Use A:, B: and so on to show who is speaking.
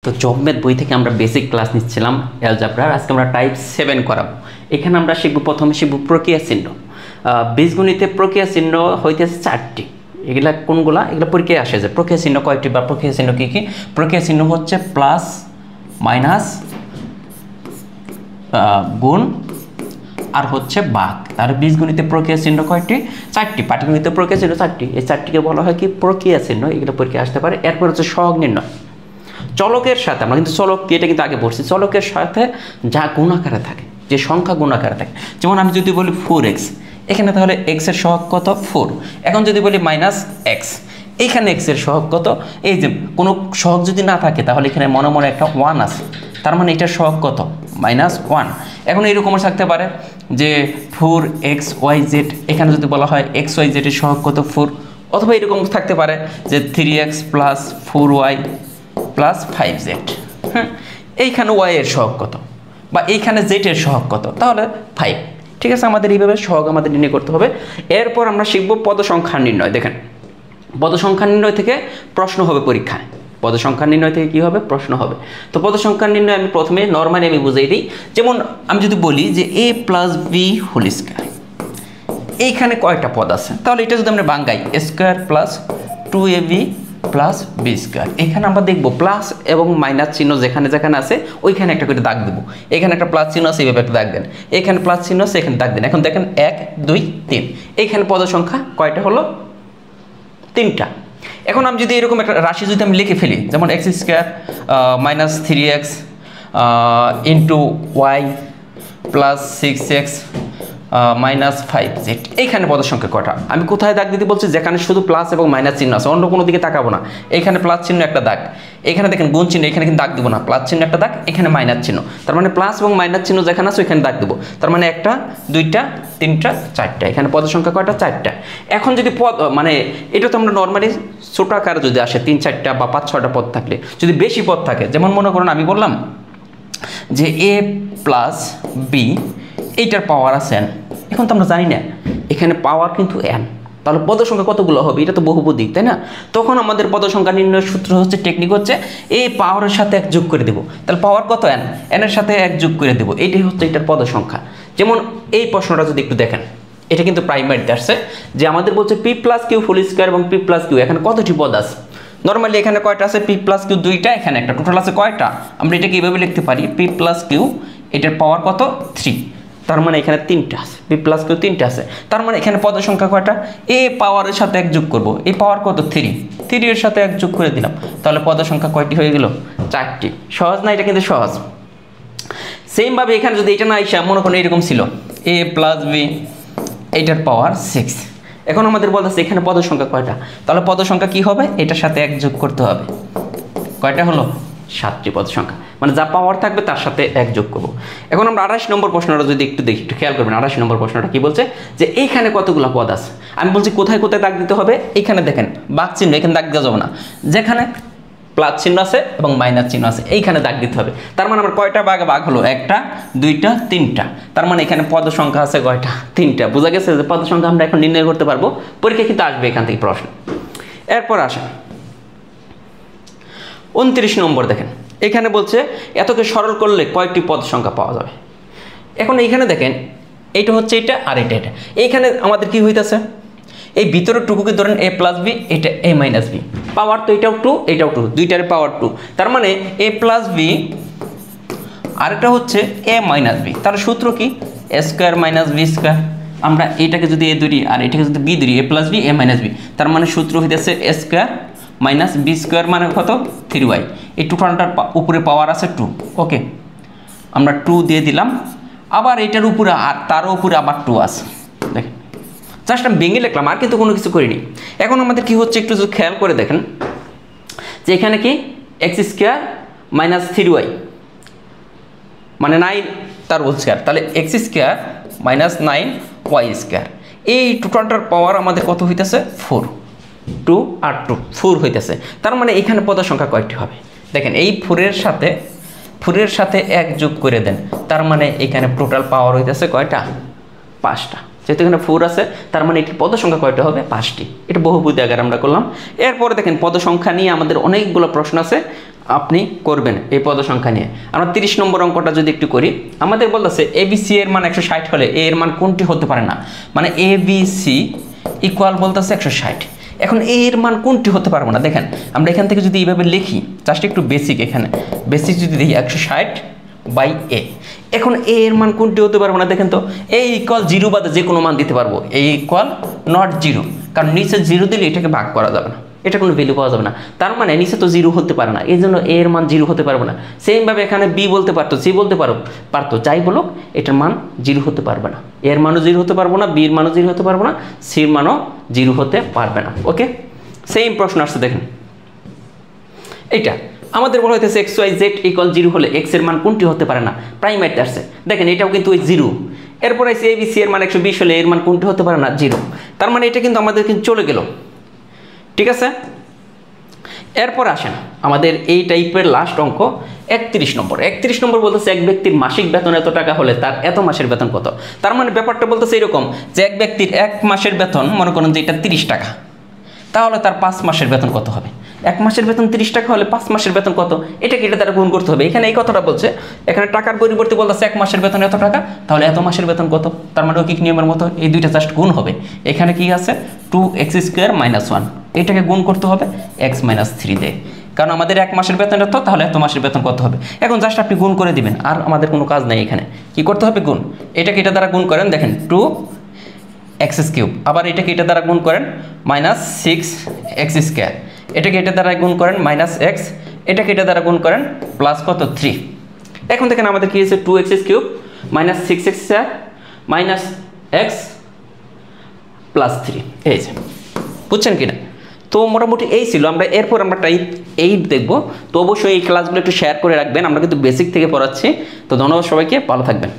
A: তো জবমেট বই থেকে আমরা বেসিক ক্লাস নিচ্ছিলাম অ্যালজেব্রার। আজকে আমরা টাইপ 7 করাবো। এখানে আমরা প্রথমে শিখব প্রক্রিয়া চিহ্ন। বীজগণিতে প্রক্রিয়া চিহ্ন হইতেছে 4টি। এগুলা কোনগুলা? এগুলো পরীক্ষায় আসে যে প্রক্রিয়া চিহ্ন কয়টি বা প্রক্রিয়া চিহ্ন কী কী? প্রক্রিয়া চিহ্ন হচ্ছে প্লাস, মাইনাস, গুণ আর হচ্ছে ভাগ। তাহলে বীজগণিতে প্রক্রিয়া চিহ্ন কয়টি? 4টি। পাটিগণিতে প্রক্রিয়া চিহ্ন 4টি। এই 4টিকে বলা হয় কি? প্রক্রিয়া চিহ্ন। এগুলো পরীক্ষায় আসতে পারে। এরপর হচ্ছে সহগ নির্ণয়। চলকের সাথে, আমরা কিন্তু চলক এটা কিন্তু আগে পড়ছি, চলকের সাথে যা গুণাকারে থাকে, যে সংখ্যা গুণাকারে থাকে, যেমন আমি যদি বলি 4x, এখানে তাহলে x এর সহগ কত? 4। এখন যদি বলি মাইনাস এক্স, এইখানে x এর সহগ কত? এই যে কোনো সহগ যদি না থাকে তাহলে এখানে মনে মনে একটা 1 আছে, তার মানে এটার সহগ কত? -1। এখন এইরকমও থাকতে পারে যে 4xyz, এখানে যদি বলা হয় xyz এর সহগ কত? 4। অথবা এরকম থাকতে পারে যে 3x + 4y + 5z। হ্যাঁ, এইখানে y এর সহগ কত বা এইখানে z এর সহগ কত? তাহলে 5। ঠিক আছে, আমাদের এইভাবে সহগ আমাদের নির্ণয় করতে হবে। এরপর আমরা শিখব পদসংখ্যা নির্ণয়। দেখেন, পদসংখ্যা নির্ণয় থেকে প্রশ্ন হবে পরীক্ষায়। পদসংখ্যা নির্ণয় থেকে কী হবে? প্রশ্ন হবে। তো পদসংখ্যা নির্ণয় আমি প্রথমে নর্মালি আমি বুঝাই দিই। যেমন আমি যদি বলি যে a + b হোল স্কয়ার, এইখানে কয়টা পদ আছে? তাহলে এটা যদি আমরা বাঙ্গাই square plus 2ab plus b square, এখানে আমরা দেখব প্লাস এবং মাইনাস চিহ্ন যেখানে যেখানে আছে ওইখানে একটা করে দাগ দেবো। এখানে একটা প্লাস চিহ্ন আছে, এইভাবে একটা দাগ দেন। এখানে প্লাস চিহ্ন আছে, এখানে দাগ দেন। এখন দেখেন 1 2 3, এইখানে পদ সংখ্যা কয়টা হলো? 3টা। এখন আমি যদি এরকম একটা রাশি যদি আমি লিখে ফেলি, যেমন x² - 3x into y plus 6x - 5z, এইখানে পদের সংখ্যা কটা? আমি কোথায় দাগ দিতে বলছি? যেখানে শুধু প্লাস এবং মাইনাস চিহ্ন আছে, অন্য কোনো দিকে তাকাবো না। এখানে প্লাস চিহ্ন একটা দাগ, এখানে দেখেন গুণ চিহ্ন, এখানে কিন্তু দাগ দিব না, প্লাস চিহ্ন একটা দাগ, এখানে মাইনাস চিহ্ন। তার মানে প্লাস এবং মাইনাস চিহ্ন যেখানে আছে ওইখানে দাগ দেবো। তার মানে 1টা 2টা 3টা 4টা, এখানে পদের সংখ্যা কয়টা? 4টা। এখন যদি পদ মানে এটা তো আমরা নর্মালি ছোট আকারে যদি আসে 3 4টা বা 5 6টা পদ থাকলে, যদি বেশি পদ থাকে, যেমন মনে করুন আমি বললাম যে a + b, এইটার পাওয়ার আছে n। এখন তো আমরা জানি না এখানে পাওয়ার কিন্তু n, তাহলে পদ সংখ্যা কতগুলো হবে? এটা তো বহুপদী, তাই না? তখন আমাদের পদ সংখ্যা নির্ণয়ের সূত্র হচ্ছে, টেকনিক হচ্ছে এই পাওয়ারের সাথে 1 যোগ করে দেব। তাহলে পাওয়ার কত? n, n এর সাথে 1 যোগ করে দেব। এইটাই হচ্ছে এটার পদ সংখ্যা। যেমন এই প্রশ্নটা যদি একটু দেখেন, এটা কিন্তু প্রাইমারিতে আসছে যে আমাদের বলছে p + q হোল স্কয়ার এবং p + q, এখানে কতটি পদ আছে? নর্মালি এখানে কয়টা আছে? p + q 2টা, এখানে একটা, টোটাল আছে কয়টা? আমরা এটাকে এইভাবে লিখতে পারি p + q, এটার পাওয়ার কত? 3। তার মানে এখানে 3টা আছে, p + q 3টা আছে। তার মানে এখানে পদের সংখ্যা কয়টা? a পাওয়ারের সাথে 1 যোগ করব, এই পাওয়ার কত? 3, 3 এর সাথে 1 যোগ করে দিলাম। তাহলে পদের সংখ্যা কয়টি হয়ে গেল? 4টি। সহজ না? এটা কিন্তু সহজ। সেম ভাবে এখানে যদি এটা না আইসা মনে করেন এরকম ছিল a + b, এইটার পাওয়ার 6। এখন আমাদের বলতেছে এখানে পদের সংখ্যা কয়টা? তাহলে পদের সংখ্যা কি হবে? এটার সাথে 1 যোগ করতে হবে। কয়টা হলো? 7টি পদ সংখ্যা, মানে যা পাওয়ার থাকবে তার সাথে 1 যোগ করব। এখন আমরা 28 নম্বর প্রশ্নটা যদি একটু দেখি, একটু খেয়াল করবেন। 28 নম্বর প্রশ্নটা কি বলছে? যে এইখানে কতগুলো পদ আছে। আমি বলছি কোথায় কোথায় দাগ দিতে হবে। এখানে দেখেন ভাগ চিহ্ন, এখানে দাগ দেওয়া যাবে না। যেখানে প্লাস চিহ্ন আছে এবং মাইনাস চিহ্ন আছে এইখানে দাগ দিতে হবে। তার মানে আমার কয়টা ভাগ হলো? 1টা 2টা 3টা। তার মানে এখানে পদ সংখ্যা আছে কয়টা? 3টা। বোঝা গেছে যে পদ সংখ্যা আমরা এখন নির্ণয় করতে পারবো। পরীক্ষা কিন্তু আসবে এখান থেকে প্রশ্ন। এরপর আসেন 29 নম্বর। দেখেন এখানে বলছে এতকে সরল করলে কয়টি পদ সংখ্যা পাওয়া যাবে। এখন এইখানে দেখেন এইটা হচ্ছে এটা আর এটা এটা, এইখানে আমাদের কি হইতেছে? এই ভিতরের টুকুকে ধরেন a + b, এটা a - b, পাওয়ার তো এটাও 2 এটাও 2, দুইটারে পাওয়ার 2। তার মানে a + b আর এটা হচ্ছে a - b। তার সূত্র কি? a² - b²। আমরা এটাকে যদি a ধরি আর এটাকে যদি b ধরি, a + b a - b, তার মানে সূত্র হইতেছে a² - b² মানে কত? 3y। এই টোটালটার উপরে পাওয়ার আছে 2। ওকে, আমরা 2 দিয়ে দিলাম। আবার এটার উপরে আর তার উপরে আবার 2 আছে। দেখেন জাস্ট আমি ভেঙে লিখলাম, আর কিন্তু কোনো কিছু করিনি। এখন আমাদের কি হচ্ছে একটু যদি খেয়াল করে দেখেন যে এখানে কি x² - 3y মানে 9 তার হোল স্কয়ার, তাহলে x² - 9y²। এই টোটালটার পাওয়ার আমাদের কত হইতেছে? 4। 2 আর 2 4 হইতেছে। তার মানে এখানে পদের সংখ্যা কয়টি হবে? দেখেন এই 4 এর সাথে 1 যোগ করে দেন। তার মানে এখানে টোটাল পাওয়ার হইতেছে কয়টা? 5টা। যেহেতু এখানে 4 আছে তার মানে এটি পদ সংখ্যা কয়টা হবে? 5টি। এটা বহুপদী আকারে আমরা করলাম। এরপরে দেখেন পদ সংখ্যা নিয়ে আমাদের অনেকগুলো প্রশ্ন আছে। আপনি করবেন এই পদ সংখ্যা নিয়ে। আমরা 30 নম্বর অঙ্কটা যদি একটু করি, আমাদের বলতেছে ABC এর মান 160 হলে A এর মান কোনটি হতে পারে না, মানে ABC ইকুয়াল বলতেছে 160। এখন A এর মান কোনটি হতে পারবো না, দেখেন আমরা এখান থেকে যদি এইভাবে লিখি, জাস্ট একটু বেসিক, এখানে বেসিক যদি দেখি 160/A, এখন A এর মান কোনটি হতে পারবো না, দেখেন তো A ইকুয়াল 0 বাদে যে কোনো মান দিতে পারবো, A ইকুয়াল নট 0, কারণ নিচে 0 দিলে এটাকে ভাগ করা যাবে না, এটা কোনো ভ্যালু পাওয়া যাবে না, তার মানে নিচে তো 0 হতে পারে না, এই জন্য A এর মান 0 হতে পারবে না। সেমভাবে এখানে B বলতে পারতো, C বলতে পারতো, যাই বলুক এটার মান 0 হতে পারবে না, A এর মানও 0 হতে পারবো না, B এর মানও 0 হতে পারবো না, C এর মানও 0 হতে পারবে না। ওকে, সেম প্রশ্ন আসছে দেখেন, এইটা আমাদের বলা হইতেছে XYZ ইকুয়াল 0 হলে X এর মান কোনটি হতে পারে না, প্রাইমারিতে আসছে, দেখেন এটাও কিন্তু ওই 0। এরপর আছে ABC এর মান 120 হলে এর মান কোনটি হতে পারে না, 0। তার মানে এটা কিন্তু আমাদের কিন্তু চলে গেল, ঠিক আছে। এরপর আসেন আমাদের এই টাইপের লাস্ট অঙ্ক 31 নম্বর। 31 নম্বর বলতেছে এক ব্যক্তির মাসিক বেতন এত টাকা হলে তার এত মাসের বেতন কত। তার মানে ব্যাপারটা বলতেছে এরকম যে এক ব্যক্তির 1 মাসের বেতন মনে করেন যে এটা 30 টাকা, তাহলে তার 5 মাসের বেতন কত হবে। 1 মাসের বেতন 30 টাকা হলে 5 মাসের বেতন কত, এটাকে এটা দ্বারা গুণ করতে হবে। এখানে এই কথাটা বলছে, এখানে টাকার পরিবর্তে বলতেছে 1 মাসের বেতন এত টাকা, তাহলে এত মাসের বেতন কত। তার মানে ঐকিক নিয়মের মতো এই দুইটা জাস্ট গুণ হবে। এখানে কি আছে 2x² - 1, এটাকে গুণ করতে হবে x - 3 দিয়ে, কারণ আমাদের 1 মাসের বেতন এত, তাহলে এত মাসের বেতন কত হবে। এখন জাস্ট আপনি গুণ করে দিবেন, আর আমাদের কোনো কাজ নাই। এখানে কি করতে হবে, গুণ, এটাকে এটা দ্বারা গুণ করেন, দেখেন 2x³, আবার এটাকে এটা দ্বারা গুণ করেন -6x², এটাকে এটা দ্বারা গুণ করেন -x, এটাকে এটা দ্বারা গুণ করেন প্লাস কত 3। এখন দেখেন আমাদের কি হয়েছে 2x³ - 6x² - x + 3, এই যে, বুঝছেন কিনা। তো মোটামুটি এই ছিল। আমরা এরপর আমরা টাইপ 8 দেখব। তো অবশ্যই এই ক্লাসগুলো একটু শেয়ার করে রাখবেন, আমরা কিন্তু বেসিক থেকে পড়াচ্ছি। তো ধন্যবাদ সবাইকে, ভালো থাকবেন।